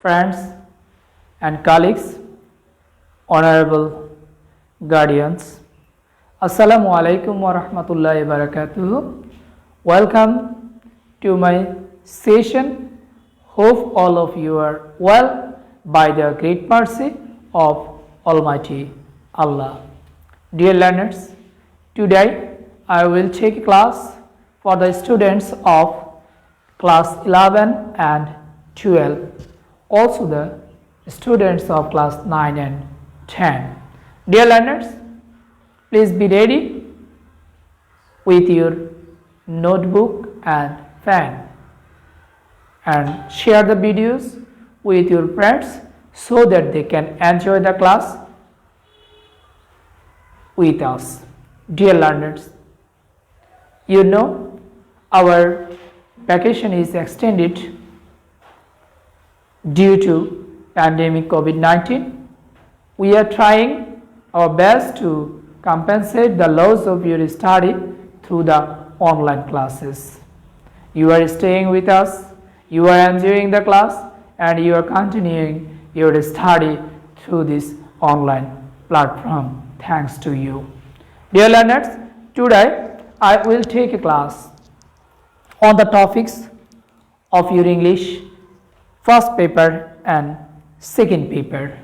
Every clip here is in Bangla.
friends and colleagues, honorable guardians, Assalamu alaikum wa rahmatullahi wa barakatuh. Welcome to my session. Hope all of you are well by the great mercy of Almighty Allah. Dear learners, today I will take a class for the students of class 11 and 12, also the students of class 9 and 10. Dear learners, please be ready with your notebook and pen and share the videos with your friends so that they can enjoy the class with us. Dear learners, you know our vacation is extended due to pandemic COVID-19. We are trying our best to compensate the loss of your study through the online classes. You are staying with us, you are enjoying the class, and you are continuing your study through this online platform. Thanks to you. Dear learners, today I will take a class on the topics of your English first paper and second paper.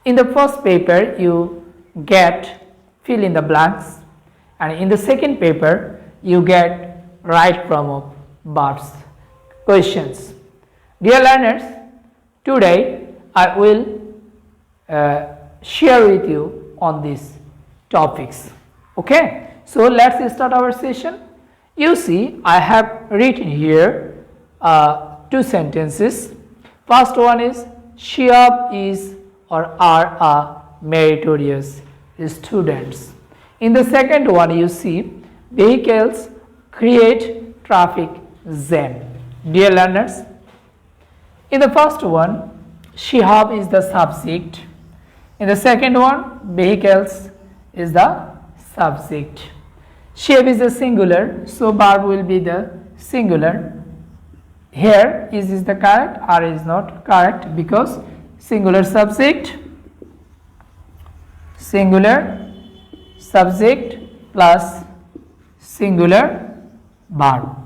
In the first paper you get fill in the blanks, and in the second paper you get right from of verbs questions. Dear learners, today I will share with you on these topics. Okay, so let's start our session. You see, I have written here two sentences. First one is Shihab is or are a meritorious students. In the second one, you see vehicles create traffic jam. Dear learners, in the first one, Shihab is the subject. In the second one, vehicles is the subject. Shihab is the singular, so verb will be the singular. Here is the correct, or is not correct, because singular subject plus singular verb.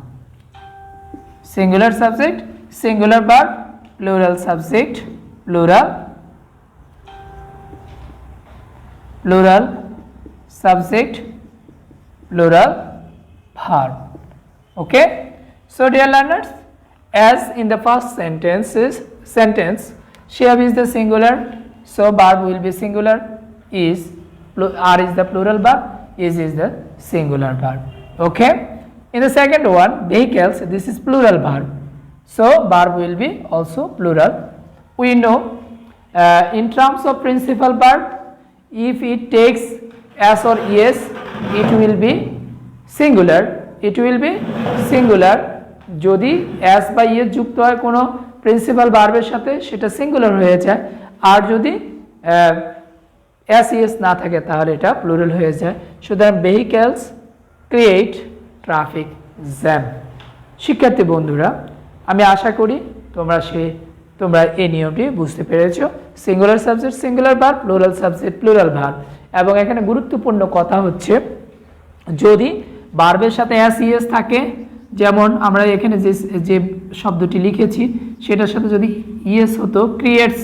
Singular subject, singular verb, plural subject, plural subject, plural verb. Okay, so dear learners, as in the first sentence, Shihab is the singular, so verb will be singular, are is the plural verb, is the singular verb. Okay, in the second one, vehicles, this is plural verb, so verb will be also plural. We know in terms of principal verb, if it takes s or es, it will be singular. যদি s বা es যুক্ত হয় কোনো প্রিন্সিপাল ভার্বের সাথে, সেটা সিঙ্গুলার হয়ে যায়, আর যদি s es না থাকে তাহলে এটা প্লুরাল হয়ে যায়। সুতরাং ভেহিকলস ক্রিয়েট ট্রাফিক জ্যাম। শিক্ষার্থী বন্ধুরা, আমি আশা করি তোমরা এই নিয়মটি বুঝতে পেরেছো। Singular subject singular verb, plural subject plural verb. এবং এখানে গুরুত্বপূর্ণ কথা হচ্ছে, যদি ভার্বের সাথে s es থাকে, যেমন আমরা এখানে যে শব্দটি লিখেছি সেটার সাথে যদি ইএস হতো, ক্রিয়েটস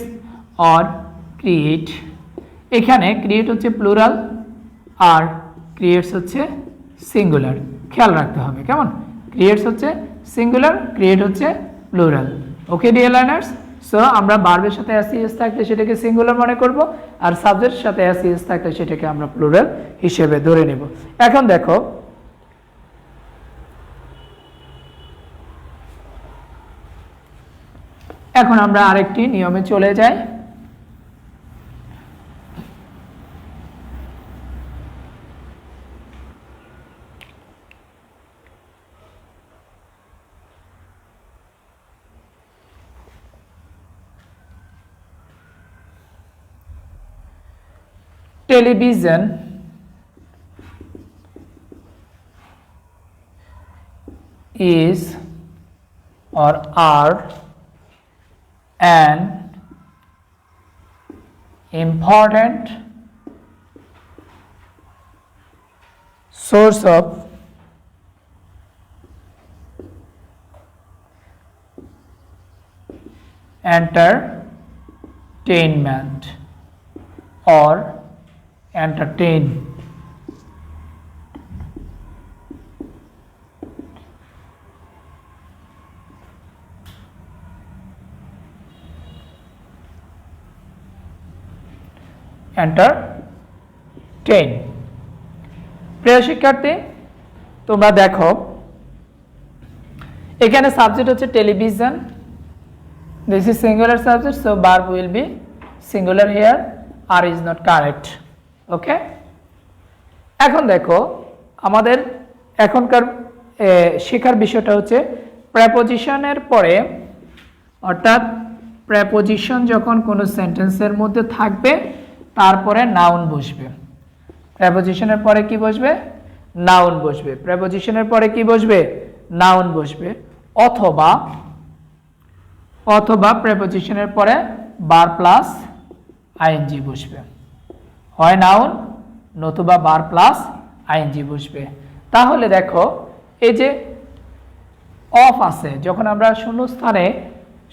অর ক্রিয়েট, এখানে ক্রিয়েট হচ্ছে প্লুরাল আর ক্রিয়েটস হচ্ছে সিঙ্গুলার। খেয়াল রাখতে হবে, কেমন? ক্রিয়েটস হচ্ছে সিঙ্গুলার, ক্রিয়েট হচ্ছে plural. Okay dear learners, so আমরা ভার্বের সাথে s es থাকলে সেটাকে সিঙ্গুলার মনে করব, আর সাবজেক্টের সাথে s es থাকলে সেটাকে আমরা প্লুরাল হিসেবে ধরে নেব। এখন দেখো, এখন আমরা আরেকটি নিয়মে চলে যাই। Television is or are an important source of entertainment or entertain entertain প্রিয় শিক্ষার্থী তোমরা দেখো এখানে সাবজেক্ট হচ্ছে television this is singular subject so verb will be singular here are is not correct okay এখন দেখো আমাদের এখনকার শেখার বিষয়টা হচ্ছে প্রেপোজিশনের পরে অর্থাৎ প্রেপোজিশন যখন কোনো সেন্টেন্সের মধ্যে থাকবে তারপরে নাউন বসবে প্রেপোজিশনের পরে কি বসবে নাউন বসবে প্রেপোজিশনের পরে কি বসবে নাউন বসবে অথবা প্রেপোজিশনের পরে বার প্লাস আইএনজি বসবে হয় নাউন নতুবা বার প্লাস আইএনজি বসবে তাহলে দেখো এই যে অফ আছে যখন আমরা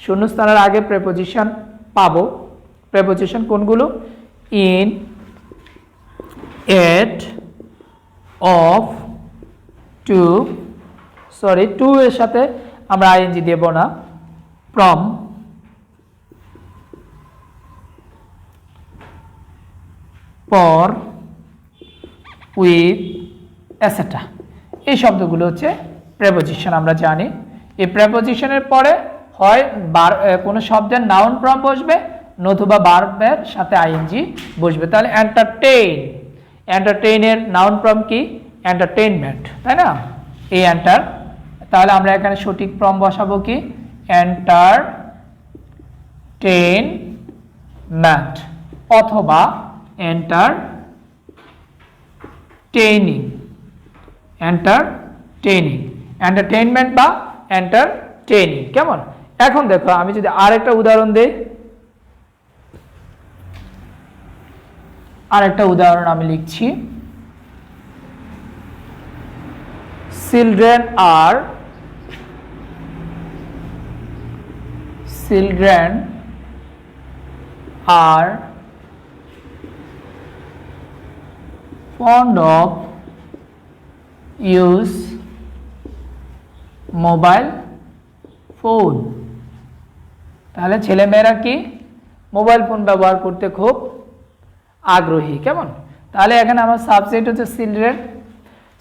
শূন্যস্থানের আগে প্রেপোজিশন পাবো প্রেপোজিশন কোনগুলো in at of to sorry to এর সাথে আমরা আইএনজি দেব না from for with etc এই শব্দগুলো হচ্ছে প্রেপোজিশন আমরা জানি এই প্রেপোজিশনের পরে হয় কোনো শব্দের নাউন ফর্ম বসবে নতুবা ভার্বের সাথে আইএনজি বসবে তাহলে এন্টারটেইনের নাউন ফর্ম কি এন্টারটেইনমেন্ট তাই না এই এন্টার তাহলে আমরা এখানে সঠিক ফর্ম বসাবো কি entertainment অথবা entertainment বা entertaining কেমন এখন দেখো আমি যদি আরেকটা উদাহরণ দেই আরেকটা উদাহরণ আমি লিখছি children are fond of use mobile phone তাহলে ছেলেমেয়েরা কি মোবাইল ফোন ব্যবহার করতে খুব আগ্রহী কেমন তাহলে এখানে আমার সাবজেক্ট হচ্ছে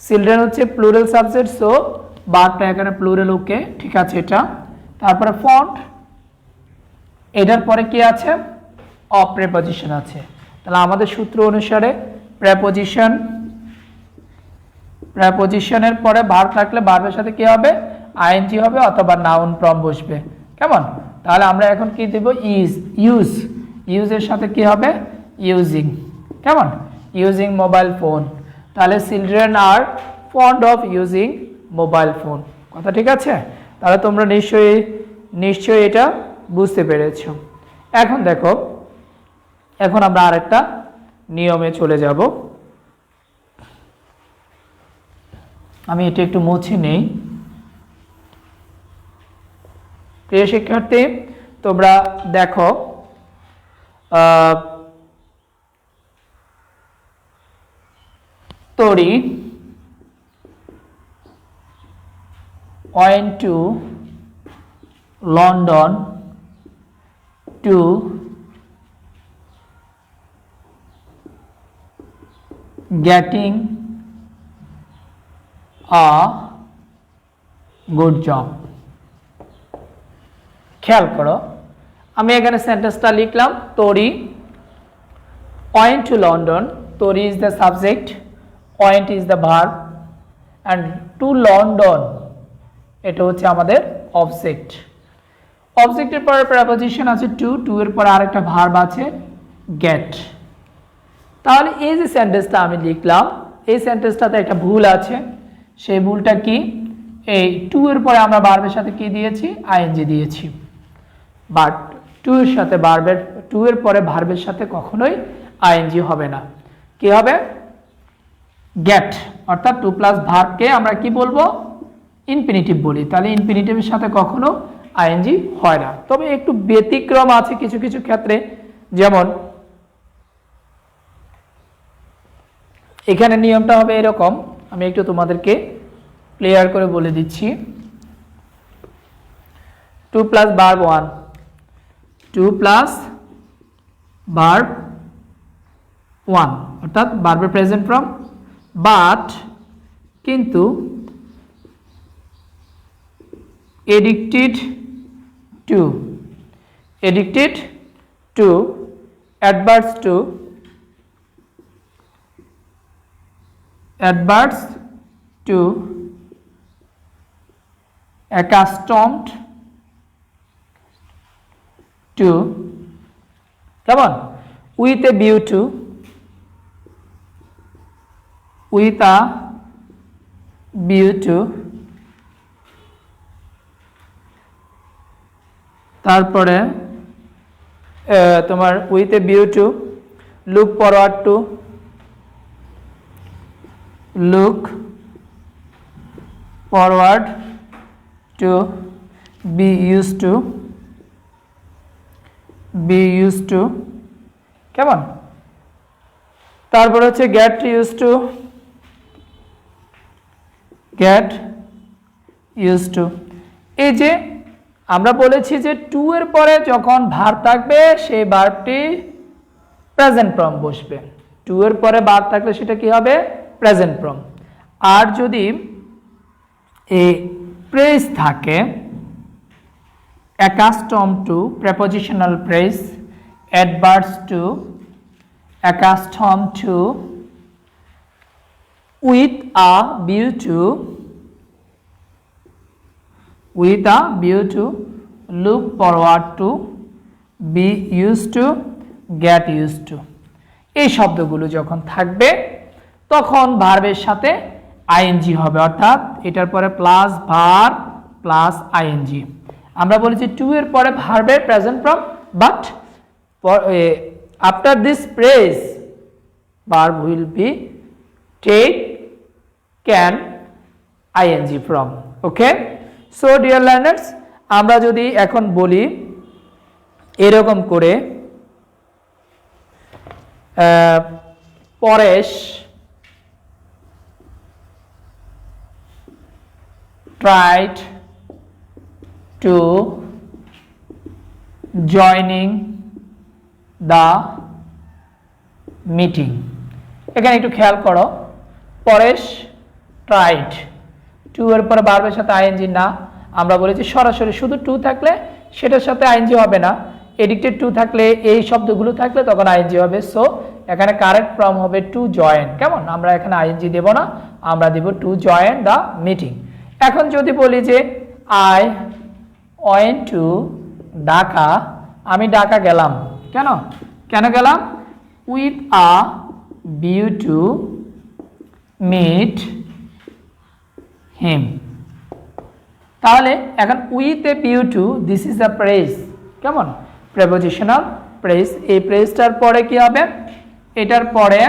চিলড্রেন হচ্ছে প্লুরাল সাবজেক্ট সো ভার্বটা এখানে প্লুরাল ওকে ঠিক আছে এটা তারপরে ফন্ট এটার পরে কি আছে অফ প্রেপোজিশন আছে তাহলে আমাদের সূত্র অনুসারে প্রেপোজিশনের পরে ভার্ব থাকলে ভার্বের সাথে কি হবে আইএনজি হবে অথবা নাউন ফর্ম বসবে কেমন তাহলে আমরা এখন কি দেব ইউজ এর সাথে কি হবে ইউজিং কেমন ইউজিং মোবাইল ফোন তাহলে চিলড্রেন আর fond of using mobile phone কথা ঠিক আছে তাহলে তোমরা নিশ্চয়ই এটা বুঝতে পেরেছো এখন দেখো এখন আমরা আরেকটা নিয়মে চলে যাব আমি এটা একটু মুছে নেই প্রিয় শিক্ষার্থী তোমরা দেখো Tori went to London to getting a good job খেয়াল করো আমি এখানে সেন্টেন্সটা লিখলাম Tori went to London Tori is the subject point is the verb and to London এটা হচ্ছে আমাদের অবজেক্ট অবজেক্টের পরে প্রেপোজিশন আছে টু এর পরে আরেকটা ভার্ব আছে গেট তাহলে এই যে সেন্টেন্সটা আমি লিখলাম এই সেন্টেন্সটাতে একটা ভুল আছে সেই ভুলটা কি এই টু এর পরে আমরা ভার্বের সাথে কি দিয়েছি আইএনজি দিয়েছি বাট টু এর সাথে ভার্বের, টু এর পরে ভার্বের সাথে কখনোই আইএনজি হবে না। কি হবে? গেট, অর্থাৎ টু প্লাস ভার্বকে আমরা কি বলবো? ইনফিনিটিভ বলি। তাহলে ইনফিনিটিভের সাথে কখনো আইএনজি হয় না। তবে একটু ব্যতিক্রম আছে কিছু কিছু ক্ষেত্রে, যেমন এখানে নিয়মটা হবে এরকম, আমি একটু তোমাদেরকে ক্লিয়ার করে বলে দিচ্ছি। To plus verb one, to plus verb one, অর্থাৎ ভার্বের প্রেজেন্ট ফর্ম, বাট কিন্তু addicted to, addicted to, adverbs to, adverbs to, accustomed to, কেমন? with a view to, with a view to, তারপরে তোমার with a view to, look forward to, look forward to, be used to, be used to, কেমন? তারপরে হচ্ছে get used to, get used to. এই যে আমরা বলেছি যে টু এর পরে যখন ভার্ব থাকবে সেই ভার্বটি প্রেজেন্ট ফর্ম বসবে। টু এর পরে ভার্ব থাকলে সেটা কি হবে? Present form. আর যদি এই প্রেস থাকে, accustomed to, prepositional phrase, adverbs to, accustomed to, with a view to, with a view to, look forward to, be used to, get used to, এই শব্দগুলো যখন থাকবে তখন ভার্বের সাথে আইএনজি হবে, অর্থাৎ এটার পরে প্লাস ভার্ব প্লাস আইএনজি। আমরা বলেছি টু এর পরে ভার্বের present form, but after this prep verb will be take can ING form. Okay, so dear learners, আমরা যদি এখন বলি এরকম করে, Paresh tried to joining the meeting, এখানে একটু খেয়াল করো, পরেশ ট্রাইড, টু এর পরে ভার্বের সাথে আইএনজি না। আমরা বলেছি সরাসরি শুধু টু থাকলে সেটার সাথে আইএনজি হবে না, এডিক্টেড টু থাকলে এই শব্দগুলো থাকলে তখন আইএনজি হবে। সো এখানে কারেক্ট ফর্ম হবে টু জয়েন। কেমন? আমরা এখানে আইএনজি দেব না, আমরা দেব টু জয়েন দ্য মিটিং। এখন যদি বলি যে আই ওয়েন্ট টু ঢাকা, আমি ঢাকা গেলাম, কেন কেন গেলাম? With a view to meet him. তাহলে এখন with a view to, this is a phrase, কেমন? Prepositional phrase. এই প্রেজটার পরে কি হবে? এটার পরে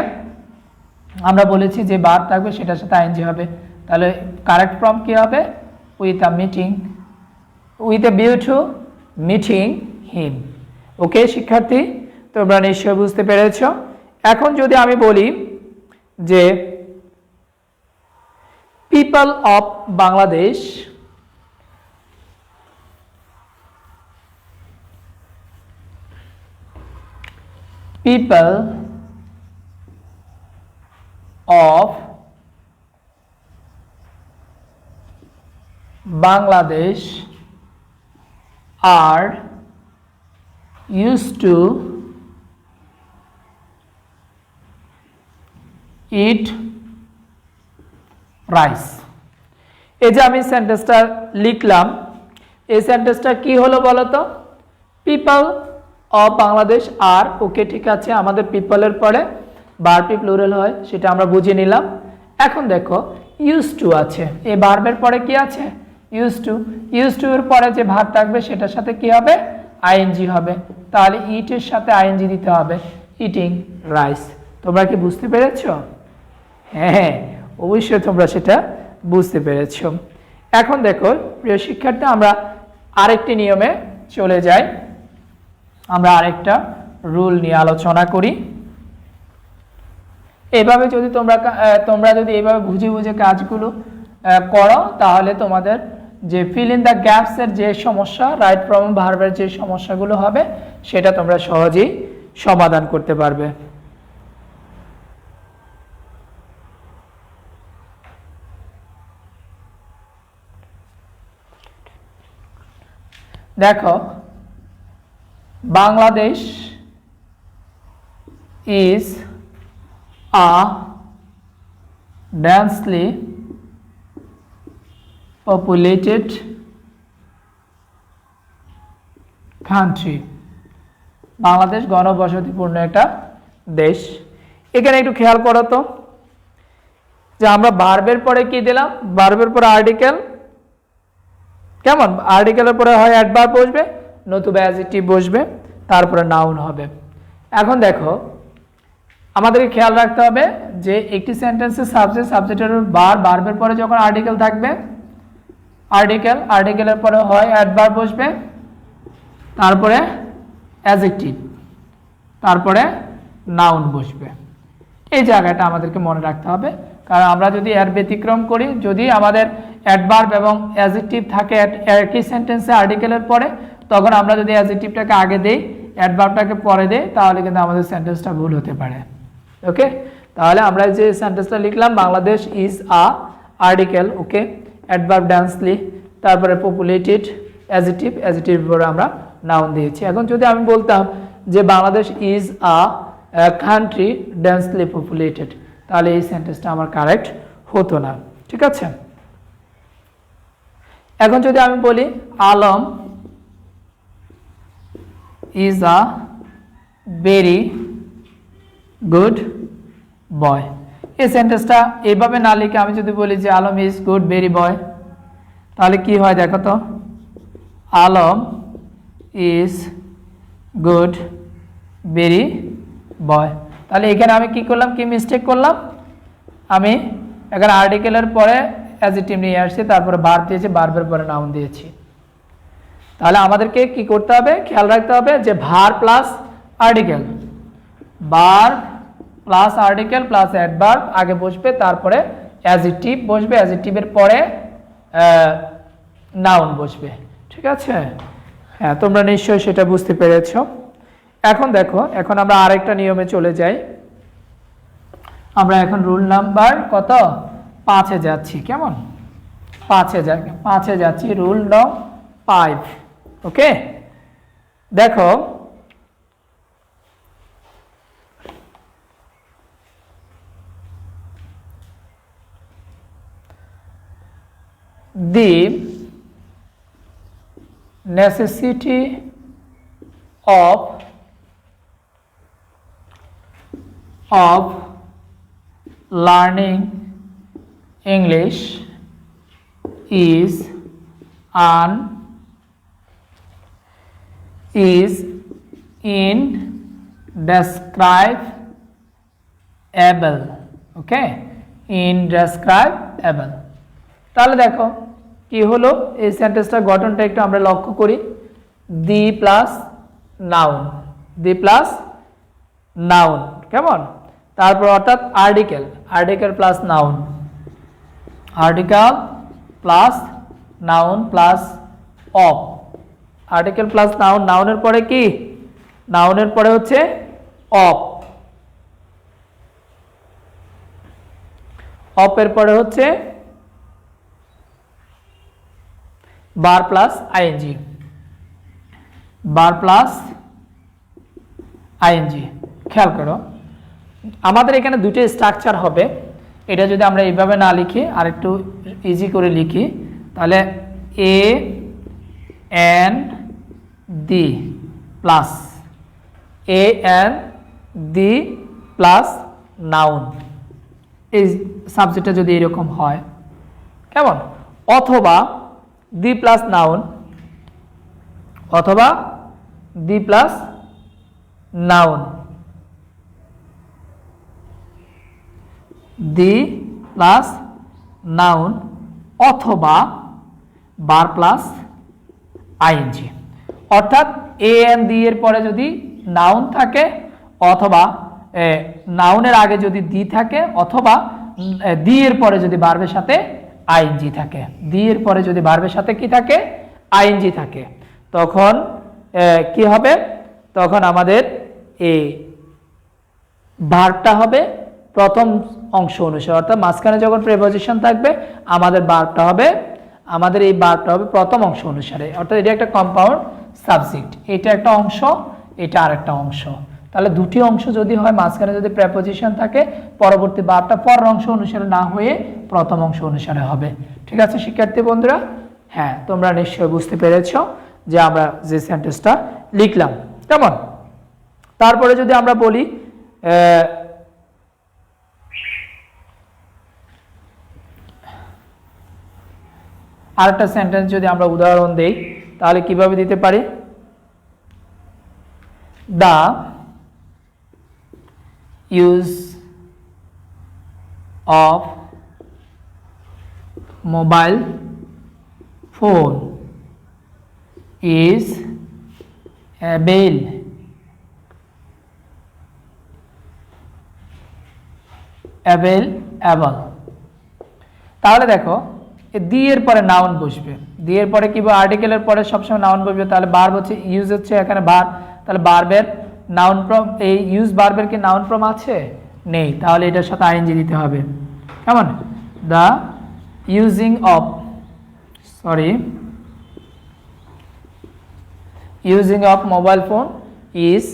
আমরা বলেছি যে ভার্ব থাকবে সেটার সাথে আইএনজি হবে। তাহলে কারেক্ট ফর্ম কি হবে? With a meeting, with a view to meeting him. Okay শিক্ষার্থী, তোমরা নিশ্চয়ই বুঝতে পেরেছ। এখন যদি আমি বলি যে people of Bangladesh people of Bangladesh are used to eat rice। এই যে আমি সেন্টেন্সটা লিখলাম, এই সেন্টেন্সটা কি হলো বলো তো? পিপল অফ বাংলাদেশ আর, ওকে ঠিক আছে, আমাদের পিপলের পরে ভার্বটি প্লুরাল হয় সেটা আমরা বুঝে নিলাম। এখন দেখো ইউজ টু আছে, এই ভার্বের পরে কি আছে? Use to. ইউজ টু এর পরে যে ভার্ব থাকবে সেটার সাথে কি হবে? আইএনজি হবে, তাহলে ইটের সাথে আইএনজি দিতে হবে, ইটিং রাইস। তোমরা কি বুঝতে পেরেছো? হ্যাঁ, অবশ্যই তোমরা সেটা বুঝতে পেরেছো। এখন দেখো প্রিয় শিক্ষার্থী, আমরা আরেকটি নিয়মে চলে যাই, আমরা আরেকটা রুল নিয়ে আলোচনা করি। এভাবে যদি তোমরা যদি এইভাবে বুঝে বুঝে কাজগুলো করো, তাহলে তোমাদের যে ফিল ইন দ্য গ্যাপস এর যে সমস্যা, রাইট ফ্রম ভার্বের যে সমস্যাগুলো হবে, সেটা তোমরা সহজেই সমাধান করতে পারবে। দেখো, Bangladesh is a densely populated country. Bangladesh ঘনবসতিপূর্ণ একটা দেশ। এখানে একটু খেয়াল করো তো, যে আমরা ভার্বের পরে কি দিলাম, ভার্বের পরে আর্টিকেল, কেমন, আর্টিকেলের পরে হয় অ্যাডভার্ব বসবে, নতুবা অ্যাডজেক্টিভ বসবে, তারপরে নাউন হবে। এখন দেখো, আমাদেরকে খেয়াল রাখতে হবে যে একটি সেন্টেন্সের সাবজেক্ট, সাবজেক্টের ভার্বের পরে যখন আর্টিকেল থাকবে, আর্টিকেলের পরে হয় অ্যাডভার্ব বসবে, তারপরে অ্যাডজেক্টিভ, তারপরে নাউন বসবে। এই জায়গাটা আমাদেরকে মনে রাখতে হবে, কারণ আমরা যদি এর ব্যতিক্রম করি, যদি আমাদের অ্যাডভার্ব এবং অ্যাডজেক্টিভ থাকে একই সেন্টেন্সে আর্টিকেলের পরে, তখন আমরা যদি অ্যাডজেক্টিভটাকে আগে দেই, অ্যাডভার্বটাকে পরে দেই, তাহলে কিন্তু আমাদের সেন্টেন্সটা ভুল হতে পারে। ওকে, তাহলে আমরা যে সেন্টেন্সটা লিখলাম, Bangladesh is a article, okay, adverb densely, তারপরে পপুলেটেড, অ্যাডজেক্টিভ পরে আমরা নাউন দিয়েছি। এখন যদি আমি বলতাম যে Bangladesh is a country densely populated, তাহলে এই সেন্টেন্সটা আমার কারেক্ট হতো না। ঠিক আছে, এখন যদি আমি বলি Alam is a very good boy, এই সেন্টেন্সটা এইভাবে না লিখে আমি যদি বলি যে আলম ইজ গুড ভেরি বয়, তাহলে কি হয় দেখো তো, আলম ইজ গুড ভেরি বয়। তাহলে এখানে আমি কি করলাম, কি মিস্টেক করলাম, আমি এখানে আর্টিকেলের পরে অ্যাডজেক্টিভ নিয়ে আসছি, তারপরে ভার্ব দিয়েছি, ভার্বের পরে নাউন দিয়েছি। তাহলে আমাদেরকে কি করতে হবে, খেয়াল রাখতে হবে যে verb plus article, verb plus article plus adverb আগে বসবে, তারপরে অ্যাডজেক্টিভ বসবে, অ্যাডজেক্টিভের পরে নাউন বসবে। ঠিক আছে, হ্যাঁ, তোমরা নিশ্চয়ই সেটা বুঝতে পেরেছো। এখন দেখো, এখন আমরা আরেকটা নিয়মে চলে যাই। আমরা এখন রুল নাম্বার কত, 5-এ যাচ্ছি। কেমন, 5-এ যাচ্ছি, রুল নং 5। ওকে, দেখো, the necessity of learning English is indescribable. Okay, indescribable। তাহলে দেখো কি হলো, এই সেন্টেন্সটার গঠনটা একটু আমরা লক্ষ্য করি। The plus noun, the plus noun, কেমন, তারপর অর্থাৎ article plus noun, article plus noun plus of, article plus noun, নাউনের পরে কি, নাউনের পরে হচ্ছে অফ, অফের পরে হচ্ছে বার প্লাস আইএনজি, বার প্লাস আইএনজি। খেয়াল করো, আমাদের এখানে দুটো স্ট্রাকচার হবে। এটা যদি আমরা এইভাবে না লিখি, আর একটু ইজি করে লিখি, তাহলে A N D plus A N D plus noun, এই সাবজেক্টটা যদি এরকম হয়, কেমন, অথবা দি প্লাস নাউন, অথবা the plus noun, the plus noun অথবা বার প্লাস আইএনজি। অর্থাৎ এ এন দি এর পরে যদি নাউন থাকে অথবা নাউনের আগে যদি দি থাকে অথবা দি এর পরে যদি ভার্বের সাথে আইএনজি থাকে, দি এর পরে যদি ভার্বের সাথে কি থাকে, আইএনজি থাকে, তখন কি হবে, তখন আমাদের এই ভার্বটা হবে প্রথম অংশ অনুসারে, অর্থাৎ মাঝখানে যখন প্রিপোজিশন থাকবে আমাদের ভার্বটা হবে, আমাদের এই ভার্বটা হবে প্রথম অংশ অনুসারে, অর্থাৎ এটা একটা কম্পাউন্ড সাবজেক্ট, এটা একটা অংশ, এটা আরেকটা অংশ। তাহলে দুটি অংশ যদি হয়, মাঝখানে যদি প্রিপোজিশন থাকে, পরবর্তী ভার্বটা পরের অংশ অনুসারে না হয়ে প্রথম অংশ অনুসারে হবে। ঠিক আছে শিক্ষার্থী বন্ধুরা? হ্যাঁ, তোমরা নিশ্চয়ই বুঝতে পেরেছো যে আমরা যে সেন্টেন্সটা লিখলাম কেমন। তারপরে যদি আমরা বলি আরেকটা সেন্টেন্স যদি আমরা উদাহরণ দেই তাহলে কিভাবে দিতে পারি? The use of mobile phone is available. তাহলে দেখো দি এর পরে নাউন বসবে, দি এর পরে কি আর্টিকেলের পরে সবসময় নাউন বসবে, তাহলে ভার্ব হচ্ছে ইউজ হচ্ছে এখানে ভার্ব, তাহলে ভার্বের নাউন ফর্ম, এই ইউজ ভার্বের কি নাউন ফর্ম আছে? নেই, তাহলে এটার সাথে আইএনজি দিতে হবে কেমন। The using of using of mobile phone is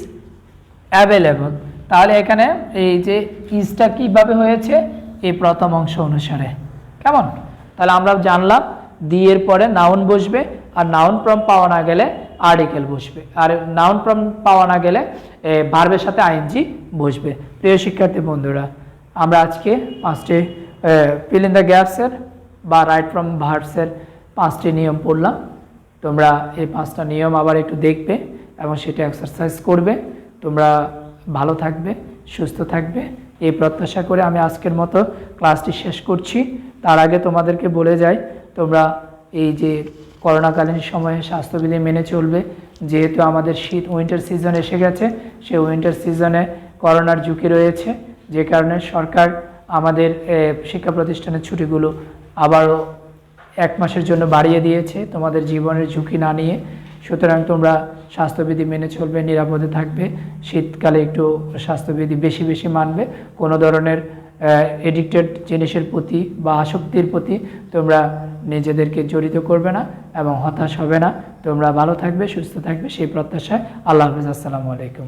available. তাহলে এখানে এই যে ইজটা কিভাবে হয়েছে, এই প্রথম অংশ অনুসারে কেমন। তাহলে আমরা জানলাম দি এর পরে নাউন বসবে, আর নাউন ফর্ম পাওয়া না গেলে আর্টিকেল বসবে, আর নাউন ফর্ম পাওয়া না গেলে ভার্বের সাথে আইএনজি বসবে। প্রিয় শিক্ষার্থী বন্ধুরা, আমরা আজকে 5টি ফিল ইন দ্য গ্যাপসের বা রাইট ফ্রম ভার্বসের 5টি নিয়ম পড়লাম। তোমরা এই 5টা নিয়ম আবার একটু দেখবে এবং সেটা এক্সারসাইজ করবে। তোমরা ভালো থাকবে, সুস্থ থাকবে, এই প্রত্যাশা করে আমি আজকের মতো ক্লাসটি শেষ করছি। তার আগে তোমাদেরকে বলে যাই, তোমরা এই যে করোনাকালীন সময়ে স্বাস্থ্যবিধি মেনে চলবে, যেহেতু আমাদের শীত উইন্টার সিজন এসে গেছে, সেই উইন্টার সিজনে করোনার ঝুঁকি রয়েছে, যে কারণে সরকার আমাদের শিক্ষা প্রতিষ্ঠানের ছুটিগুলো আবারও 1 মাসের জন্য বাড়িয়ে দিয়েছে, তোমাদের জীবনের ঝুঁকি না নিয়ে। সুতরাং তোমরা স্বাস্থ্যবিধি মেনে চলবে, নিরাপদে থাকবে, শীতকালে একটু স্বাস্থ্যবিধি বেশি বেশি মানবে, কোনো ধরনের এডিক্টেড জিনিসের প্রতি বা আসক্তির প্রতি তোমরা নিজেদেরকে জড়িত করবে না এবং হতাশ হবে না। তোমরা ভালো থাকবে, সুস্থ থাকবে, সেই প্রত্যাশায়। আল্লাহ হাফেজ। আসসালামু আলাইকুম।